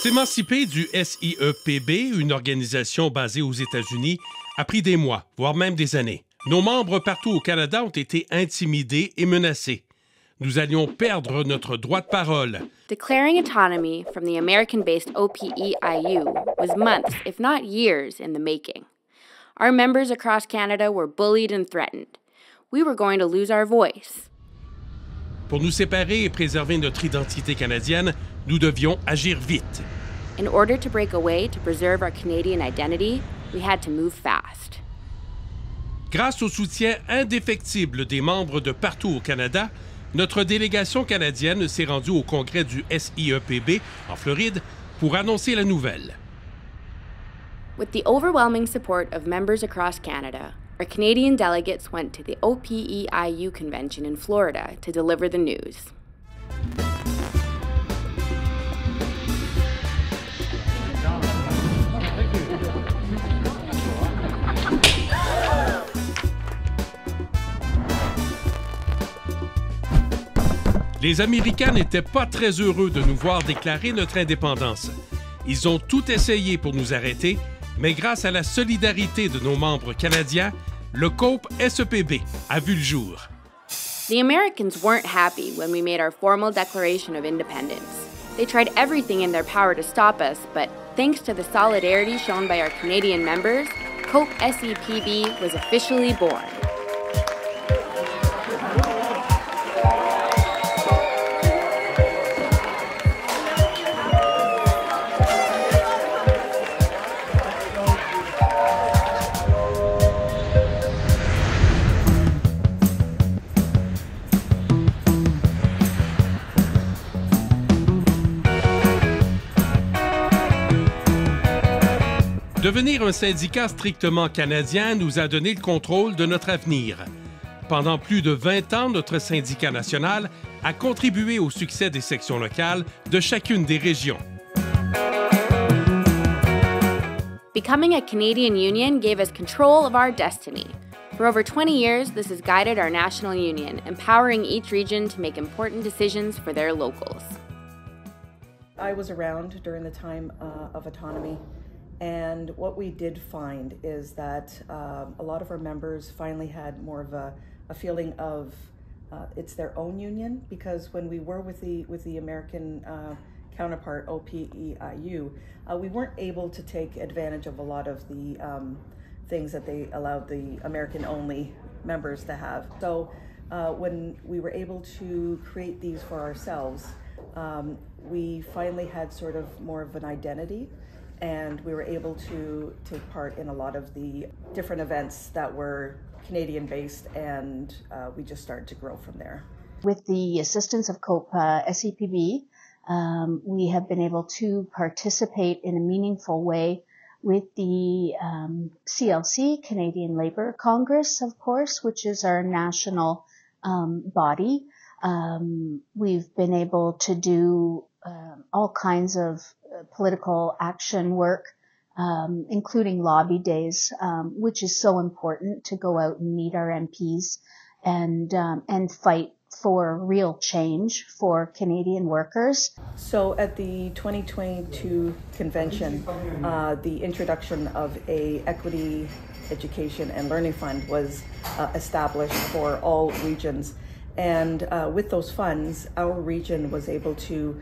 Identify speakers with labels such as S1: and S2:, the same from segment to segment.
S1: S'émanciper du SIEPB, une organisation basée aux États-Unis, a pris des mois, voire même des années. Nos membres partout au Canada ont été intimidés et menacés. Nous allions perdre notre droit de parole.
S2: Declaring autonomy from the American-based OPEIU was months, if not years, in the making. Our members across Canada were bullied and threatened. We were going to lose our voice.
S1: Pour nous séparer et préserver notre identité canadienne, nous devions agir vite.
S2: In order to break away to preserve our Canadian identity, we had to move fast.
S1: Grâce au soutien indéfectible des membres de partout au Canada, notre délégation canadienne s'est rendue au congrès du SIEPB en Floride pour annoncer la nouvelle.
S2: With the overwhelming support of members across Canada, our Canadian delegates went to the OPEIU convention in Florida to deliver the news.
S1: Les Américains n'étaient pas très heureux de nous voir déclarer notre indépendance. Ils ont tout essayé pour nous arrêter, mais grâce à la solidarité de nos membres canadiens, le COPE SEPB a vu le jour.
S2: The Americans weren't happy when we made our formal declaration of independence. They tried everything in their power to stop us, but thanks to the solidarity shown by our Canadian members, COPE SEPB was officially born.
S1: Devenir un syndicat strictement canadien nous a donné le contrôle de notre avenir. Pendant plus de 20 ans, notre syndicat national a contribué au succès des sections locales de chacune des régions.
S2: Becoming a Canadian union gave us control of our destiny. For over 20 years, this has guided our national union, empowering each region to make important decisions for their locals.
S3: I was around during the time of autonomy. And what we did find is that a lot of our members finally had more of a feeling of it's their own union, because when we were with the American counterpart, OPEIU, we weren't able to take advantage of a lot of the things that they allowed the American-only members to have. So when we were able to create these for ourselves, we finally had sort of more of an identity. And we were able to take part in a lot of the different events that were Canadian-based, and we just started to grow from there.
S4: With the assistance of COPE SEPB, we have been able to participate in a meaningful way with the CLC, Canadian Labour Congress, of course, which is our national body. We've been able to do all kinds of political action work, including lobby days, which is so important to go out and meet our MPs and fight for real change for Canadian workers.
S3: So at the 2022 convention, the introduction of a equity, education, and learning fund was established for all regions. And with those funds, our region was able to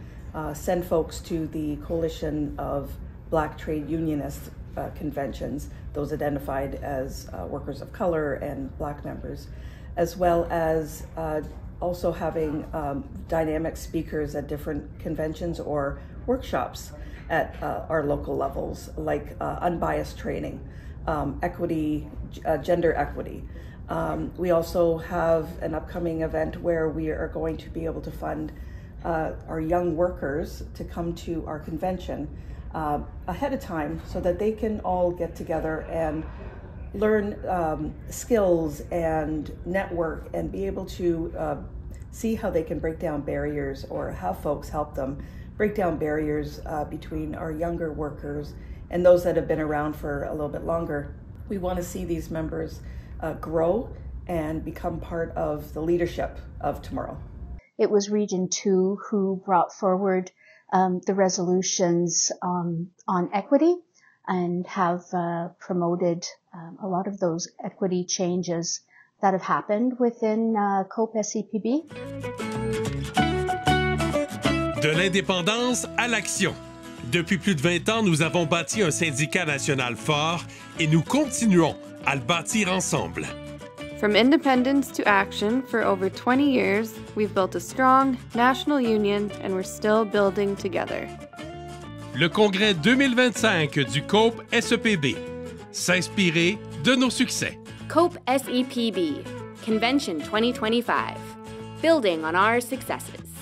S3: send folks to the Coalition of Black Trade Unionist conventions, those identified as workers of color and Black members, as well as also having dynamic speakers at different conventions or workshops at our local levels, like unbiased training, equity, gender equity. We also have an upcoming event where we are going to be able to fund our young workers to come to our convention ahead of time so that they can all get together and learn skills and network and be able to see how they can break down barriers, or have folks help them break down barriers between our younger workers and those that have been around for a little bit longer. We want to see these members grow and become part of the leadership of tomorrow.
S4: It was Region 2 who brought forward the resolutions on equity and have promoted a lot of those equity changes that have happened within COPE SEPB.
S1: De l'indépendance à l'action. Depuis plus de 20 ans, nous avons bâti un syndicat national fort et nous continuons à le bâtir ensemble.
S2: From independence to action, for over 20 years, we've built a strong national union and we're still building together.
S1: Le congrès 2025 du COPE SEPB. S'inspirer de nos succès.
S2: COPE SEPB, Convention 2025, building on our successes.